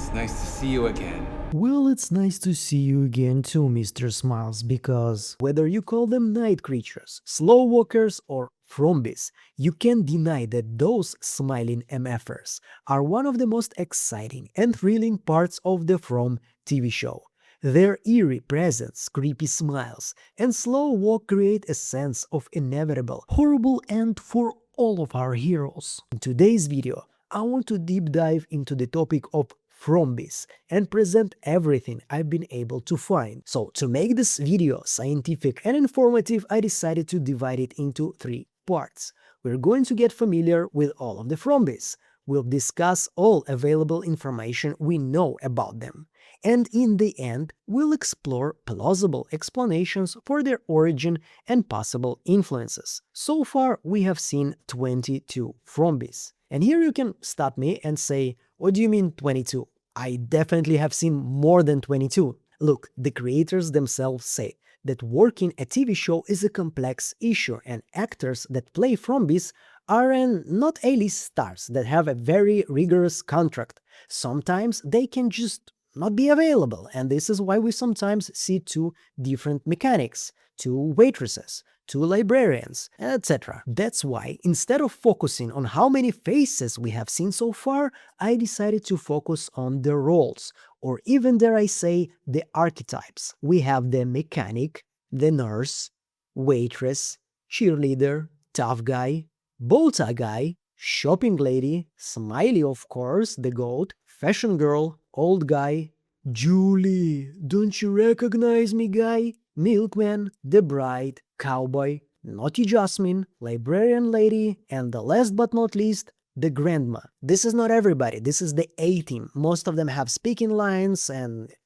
it's nice to see you again. Well, it's nice to see you again too, Mr. Smiles, because whether you call them night creatures, slow walkers, or Frombies, you can't deny that those smiling MFers are one of the most exciting and thrilling parts of the From TV show. Their eerie presence, creepy smiles, and slow walk create a sense of inevitable, horrible end for all of our heroes. In today's video, I want to deep dive into the topic of Frombies and present everything I've been able to find. So to make this video scientific and informative, I decided to divide it into 3 parts. We're going to get familiar with all of the Frombies. We'll discuss all available information we know about them. And in the end, we'll explore plausible explanations for their origin and possible influences. So far, we have seen 22 Frombies. And here you can stop me and say, what do you mean 22? I definitely have seen more than 22. Look, the creators themselves say that working a TV show is a complex issue, and actors that play Frombies are not A-list stars that have a very rigorous contract. Sometimes they can just not be available, and this is why we sometimes see 2 different mechanics, 2 waitresses, 2 librarians, etc. That's why, instead of focusing on how many faces we have seen so far, I decided to focus on the roles, or even dare I say, the archetypes. We have the mechanic, the nurse, waitress, cheerleader, tough guy, bow-tie guy, shopping lady, smiley of course, the goat, fashion girl, old guy, Julie, don't you recognize me, guy? Milkman, the bride, cowboy, naughty Jasmine, librarian lady, and the last but not least, the grandma. This is not everybody, this is the A-team. Most of them have speaking lines,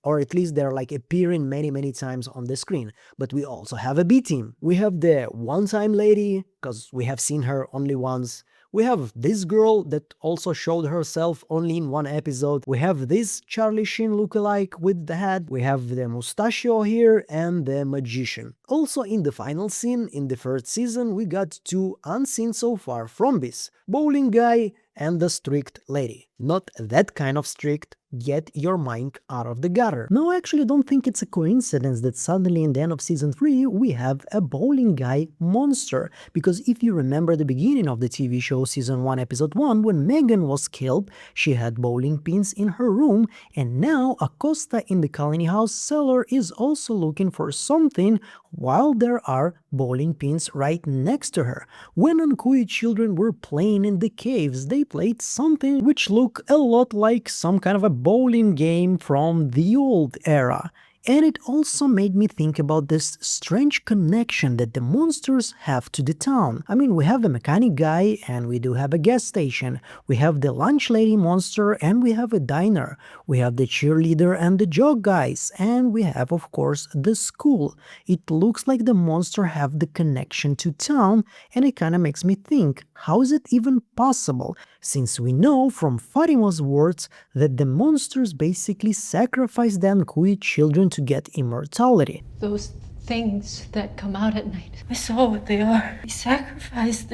or at least they're like appearing many times on the screen. But we also have a B-team. We have the one-time lady, because we have seen her only once. We have this girl that also showed herself only in 1 episode. We have this Charlie Sheen lookalike with the hat. We have the mustachio here and the magician. Also in the final scene in the 1st season, we got 2 unseen so far Frombies, bowling guy and the strict lady. Not that kind of strict, get your mind out of the gutter. No, I actually don't think it's a coincidence that suddenly in the end of season 3 we have a bowling guy monster, because if you remember the beginning of the TV show season 1 episode 1, when Megan was killed, she had bowling pins in her room, and now Acosta in the Colony House cellar is also looking for something while there are bowling pins right next to her. When Uncoy children were playing in the caves, they played something which looked a lot like some kind of a bowling game from the old era. And it also made me think about this strange connection that the monsters have to the town. I mean, we have the mechanic guy and we do have a gas station. We have the lunch lady monster and we have a diner. We have the cheerleader and the jog guys. And we have, of course, the school. It looks like the monster have the connection to town, and it kind of makes me think, how is it even possible? Since we know from Fatima's words that the monsters basically sacrifice the Ankuy children to get immortality. Those things that come out at night, I saw what they are. They sacrificed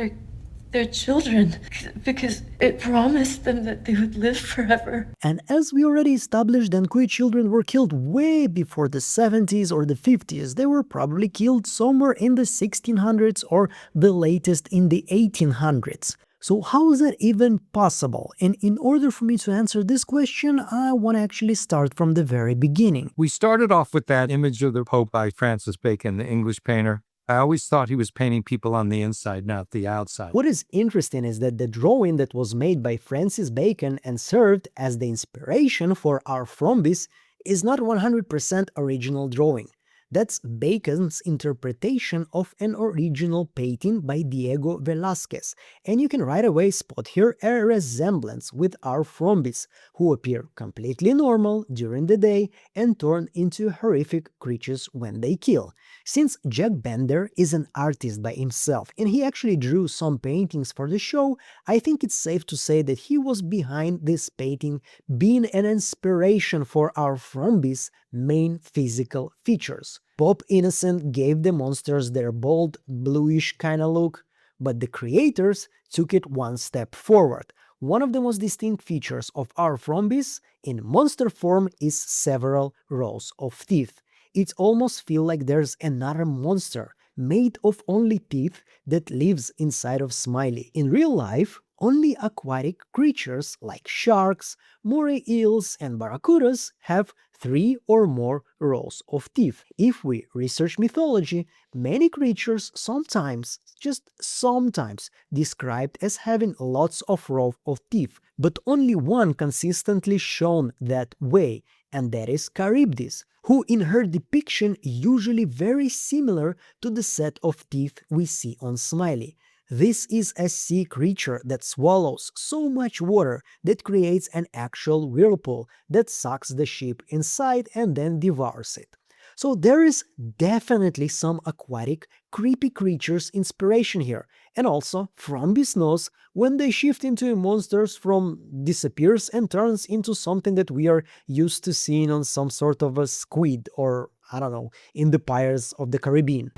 their children because it promised them that they would live forever. And as we already established, the Ankuy children were killed way before the 70s or the 50s. They were probably killed somewhere in the 1600s or the latest in the 1800s. So how is that even possible? And in order for me to answer this question, I want to actually start from the very beginning. We started off with that image of the Pope by Francis Bacon, the English painter. I always thought he was painting people on the inside, not the outside. What is interesting is that the drawing that was made by Francis Bacon and served as the inspiration for our Frombies is not 100% original drawing. That's Bacon's interpretation of an original painting by Diego Velázquez, and you can right away spot here a resemblance with our Frombies, who appear completely normal during the day and turn into horrific creatures when they kill. Since Jack Bender is an artist by himself and he actually drew some paintings for the show, I think it's safe to say that he was behind this painting being an inspiration for our Frombies' main physical features. Bob Innocent gave the monsters their bold, bluish kinda look, but the creators took it one step forward. One of the most distinct features of our Frombies in monster form is several rows of teeth. It almost feels like there's another monster made of only teeth that lives inside of Smiley. In real life, only aquatic creatures like sharks, moray eels, and barracudas have 3 or more rows of teeth. If we research mythology, many creatures sometimes, just sometimes, described as having lots of rows of teeth, but only one consistently shown that way, and that is Charybdis, who in her depiction usually very similar to the set of teeth we see on Smiley. This is a sea creature that swallows so much water that creates an actual whirlpool that sucks the ship inside and then devours it. So there is definitely some aquatic, creepy creatures inspiration here. And also, Frombies knows when they shift into monsters from disappears and turns into something that we are used to seeing on some sort of a squid or, I don't know, in the Pirates of the Caribbean.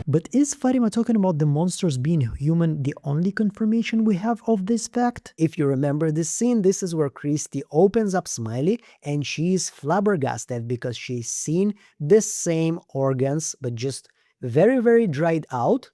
But is Fatima talking about the monsters being human the only confirmation we have of this fact? If you remember this scene, this is where Christy opens up Smiley and she is flabbergasted because she's seen the same organs but just very dried out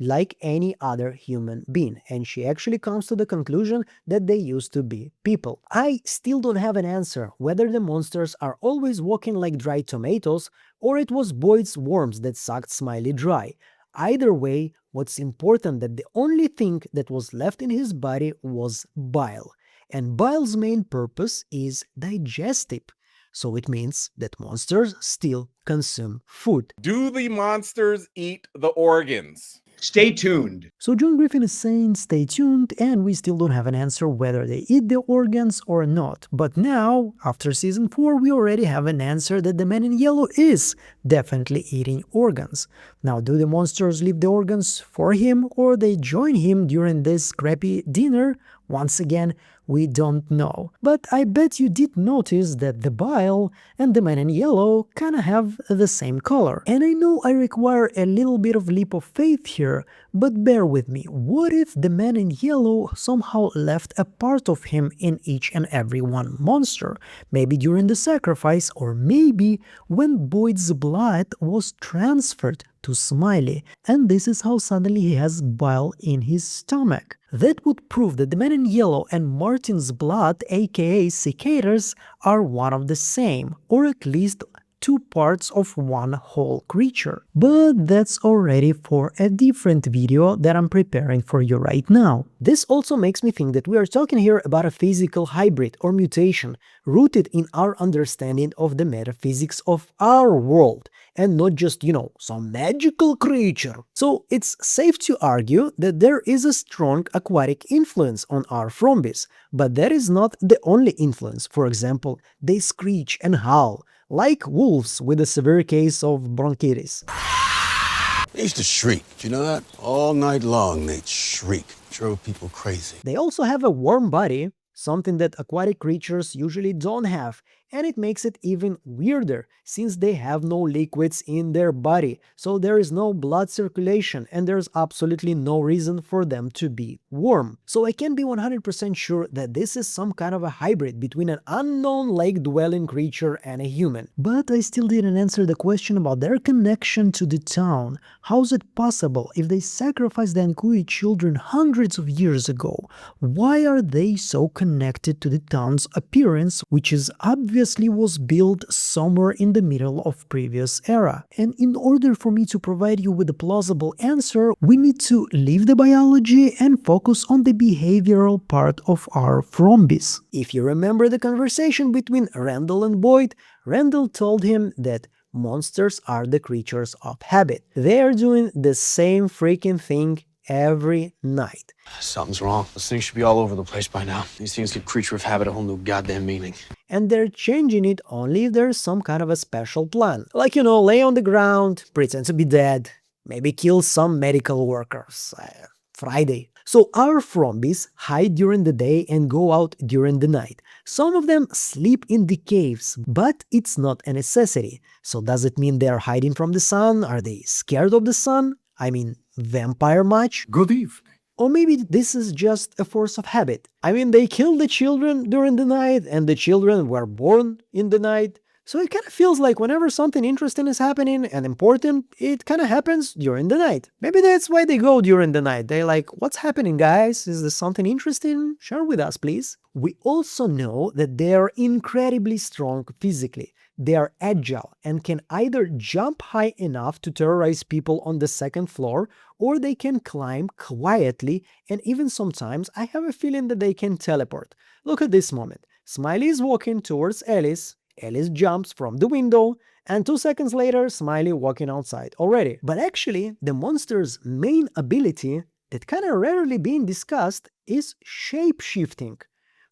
like any other human being, and she actually comes to the conclusion that they used to be people. I still don't have an answer whether the monsters are always walking like dried tomatoes or it was Boyd's worms that sucked Smiley dry. Either way, what's important that the only thing that was left in his body was bile, and bile's main purpose is digestive. So it means that monsters still consume food. Do the monsters eat the organs? Stay tuned. So John Griffin is saying stay tuned, and we still don't have an answer whether they eat the organs or not. But now, after season 4, we already have an answer that the man in yellow is definitely eating organs. Now, do the monsters leave the organs for him or they join him during this crappy dinner? Once again, we don't know. But I bet you did notice that the bile and the man in yellow kinda have the same color. And I know I require a little bit of leap of faith here, but bear with me. What if the man in yellow somehow left a part of him in each and every one monster? Maybe during the sacrifice, or maybe when Boyd's blood was transferred to Smiley, and this is how suddenly he has bile in his stomach. That would prove that the man in yellow and Martin's blood, aka cicadas, are one of the same, or at least 2 parts of one whole creature. But that's already for a different video that I'm preparing for you right now. This also makes me think that we are talking here about a physical hybrid or mutation rooted in our understanding of the metaphysics of our world, and not just, some magical creature. So it's safe to argue that there is a strong aquatic influence on our Frombies, but that is not the only influence. For example, they screech and howl, like wolves with a severe case of bronchitis. They used to shriek. Did you know that? All night long, they'd shriek. Drove people crazy. They also have a warm body, something that aquatic creatures usually don't have, and it makes it even weirder since they have no liquids in their body, so there is no blood circulation and there's absolutely no reason for them to be warm. So I can be 100% sure that this is some kind of a hybrid between an unknown lake-dwelling creature and a human. But I still didn't answer the question about their connection to the town. How is it possible if they sacrificed the Ankui children hundreds of years ago? Why are they so connected to the town's appearance, which is obviously was built somewhere in the middle of previous era? And in order for me to provide you with a plausible answer, we need to leave the biology and focus on the behavioral part of our Frombies. If you remember the conversation between Randall and Boyd, Randall told him that monsters are the creatures of habit. They are doing the same freaking thing every night. Something's wrong. This thing should be all over the place by now. These things give creature of habit a whole new goddamn meaning. And they're changing it only if there's some kind of a special plan. Like, lay on the ground, pretend to be dead, maybe kill some medical workers. Friday. So our Frombies hide during the day and go out during the night. Some of them sleep in the caves, but it's not a necessity. So does it mean they're hiding from the sun? Are they scared of the sun? I mean, vampire much? Good evening. Or maybe this is just a force of habit. I mean, they killed the children during the night, and the children were born in the night. So it kind of feels like whenever something interesting is happening and important, it kind of happens during the night. Maybe that's why they go during the night. They're like, what's happening, guys? Is there something interesting? Share with us, please. We also know that they are incredibly strong physically. They are agile and can either jump high enough to terrorize people on the second floor, or they can climb quietly, and even sometimes I have a feeling that they can teleport. Look at this moment. Smiley is walking towards Alice. Alice jumps from the window, and 2 seconds later, Smiley walking outside already. But actually, the monster's main ability, that kind of rarely being discussed, is shape-shifting.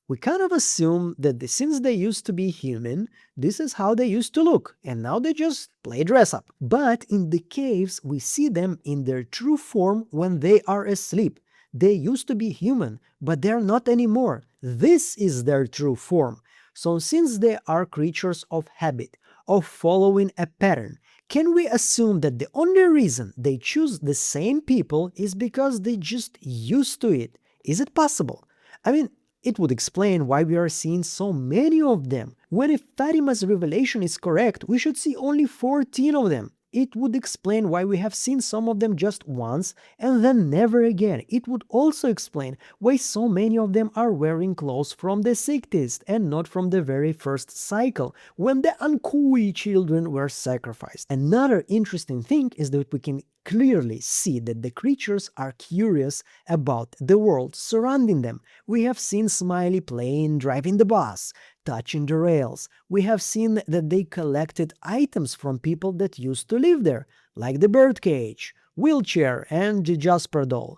We kind of assume that since they used to be human, this is how they used to look, and now they just play dress up. But in the caves, we see them in their true form when they are asleep. They used to be human, but they're not anymore. This is their true form. So since they are creatures of habit, of following a pattern, can we assume that the only reason they choose the same people is because they just used to it? Is it possible? I mean, it would explain why we are seeing so many of them. When if Fatima's revelation is correct, we should see only 14 of them. It would explain why we have seen some of them just once and then never again. It would also explain why so many of them are wearing clothes from the 60s and not from the very first cycle, when the Ankui children were sacrificed. Another interesting thing is that we can clearly see that the creatures are curious about the world surrounding them. We have seen Smiley playing driving the bus, touching the rails. We have seen that they collected items from people that used to live there, like the birdcage, wheelchair, and the Jasper doll.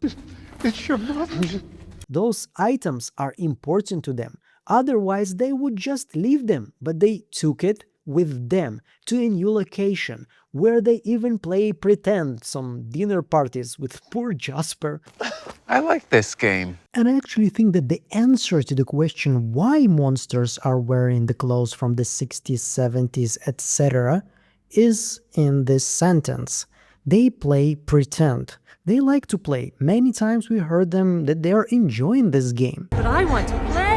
It's your mother. Those items are important to them. Otherwise, they would just leave them, but they took it with them to a new location, where they even play pretend, some dinner parties with poor Jasper. I like this game. And I actually think that the answer to the question why monsters are wearing the clothes from the 60s, 70s, etc. is in this sentence. They play pretend. They like to play. Many times we heard them that they are enjoying this game. But I want to play!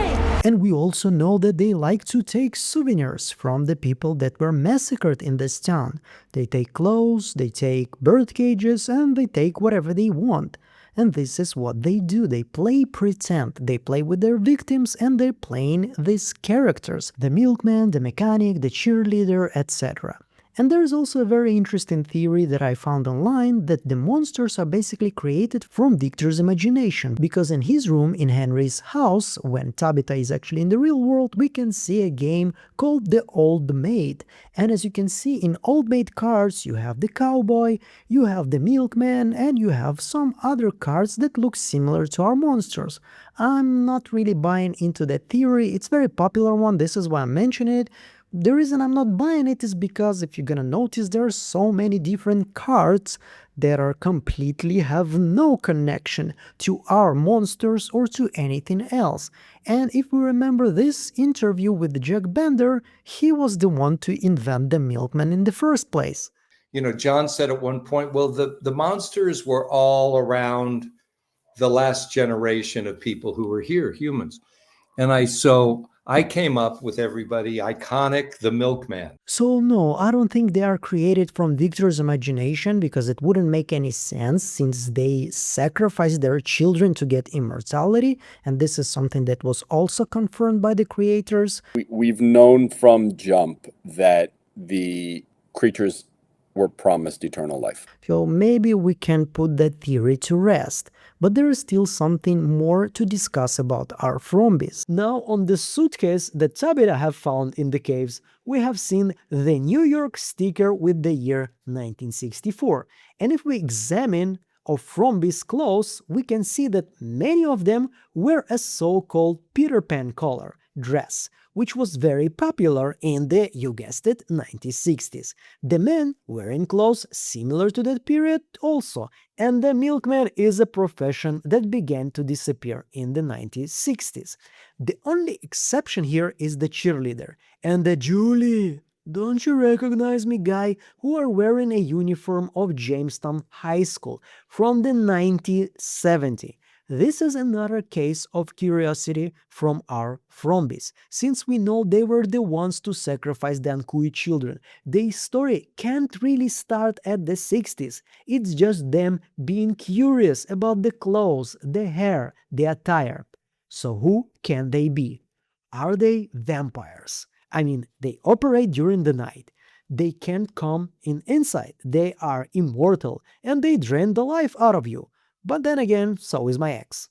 And we also know that they like to take souvenirs from the people that were massacred in this town. They take clothes, they take bird cages, and they take whatever they want. And this is what they do. They play pretend. They play with their victims and they're playing these characters. The milkman, the mechanic, the cheerleader, etc. And there's also a very interesting theory that I found online that the monsters are basically created from Victor's imagination, because in his room in Henry's house, when Tabitha is actually in the real world, we can see a game called The Old Maid. And as you can see in Old Maid cards, you have the cowboy, you have the milkman, and you have some other cards that look similar to our monsters. I'm not really buying into that theory. It's a very popular one, this is why I'm mentioning it. The reason I'm not buying it is because if you're gonna notice, there are so many different cards that are completely have no connection to our monsters or to anything else. And if we remember this interview with Jack Bender, he was the one to invent the milkman in the first place. You know, John said at one point, well, the monsters were all around the last generation of people who were here, humans. And I came up with everybody iconic, the milkman. So no, I don't think they are created from Victor's imagination, because it wouldn't make any sense since they sacrificed their children to get immortality, and this is something that was also confirmed by the creators. We've known from Jump that the creatures were promised eternal life. So maybe we can put that theory to rest. But there is still something more to discuss about our Frombies. Now, on the suitcase that Tabitha have found in the caves, we have seen the New York sticker with the year 1964. And if we examine of Frombies' clothes, we can see that many of them wear a so-called Peter Pan color dress, which was very popular in the, you guessed it, 1960s. The men wearing clothes similar to that period also, and the milkman is a profession that began to disappear in the 1960s. The only exception here is the cheerleader and the Julie, don't you recognize me guy, who are wearing a uniform of Jamestown High School from the 1970s. This is another case of curiosity from our Frombies, since we know they were the ones to sacrifice the Ankui children. The story can't really start at the 60s, it's just them being curious about the clothes, the hair, the attire. So who can they be? Are they vampires? I mean, they operate during the night. They can't come in inside. They are immortal and they drain the life out of you. But then again, so is my ex.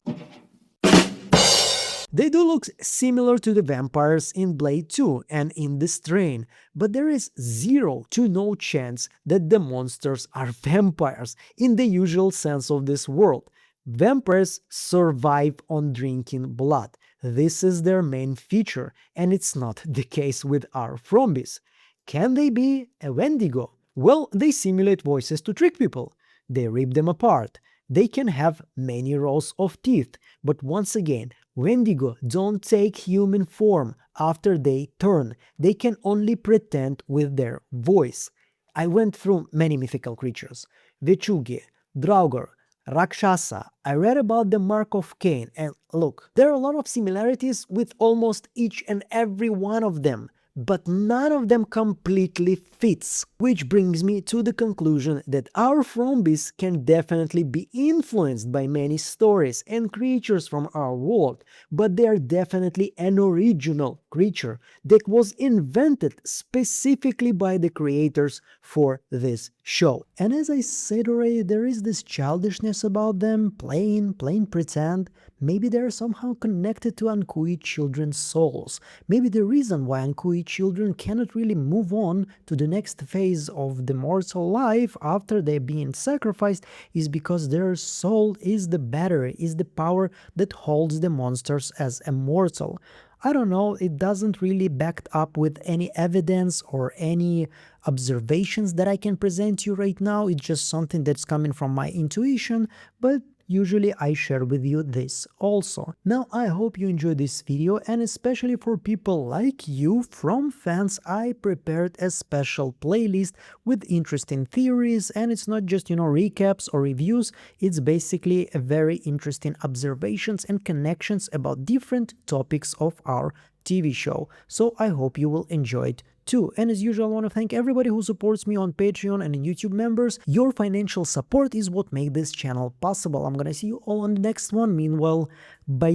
They do look similar to the vampires in Blade 2 and in The Strain, but there is zero to no chance that the monsters are vampires in the usual sense of this word. Vampires survive on drinking blood. This is their main feature, and it's not the case with our Frombies. Can they be a Wendigo? Well, they simulate voices to trick people. They rip them apart. They can have many rows of teeth, but once again, Wendigo don't take human form after they turn. They can only pretend with their voice. I went through many mythical creatures. Vechugi, Draugr, Rakshasa. I read about the Mark of Cain, and look, there are a lot of similarities with almost each and every one of them, but none of them completely fits. Which brings me to the conclusion that our Frombies can definitely be influenced by many stories and creatures from our world, but they are definitely an original creature that was invented specifically by the creators for this show. And as I said already, there is this childishness about them, plain pretend. Maybe they're somehow connected to Ankui children's souls. Maybe the reason why Ankui children cannot really move on to the next phase of the mortal life after they've been sacrificed is because their soul is the battery, is the power that holds the monsters as immortal. I don't know, it doesn't really back up with any evidence or any observations that I can present to you right now. It's just something that's coming from my intuition, but usually I share with you this also. Now I hope you enjoyed this video, and especially for people like you from fans, I prepared a special playlist with interesting theories, and it's not just, recaps or reviews, it's basically a very interesting observations and connections about different topics of our TV show. So I hope you will enjoy it too. And as usual, I want to thank everybody who supports me on Patreon and in YouTube members. Your financial support is what makes this channel possible. I'm gonna see you all on the next one. Meanwhile, bye.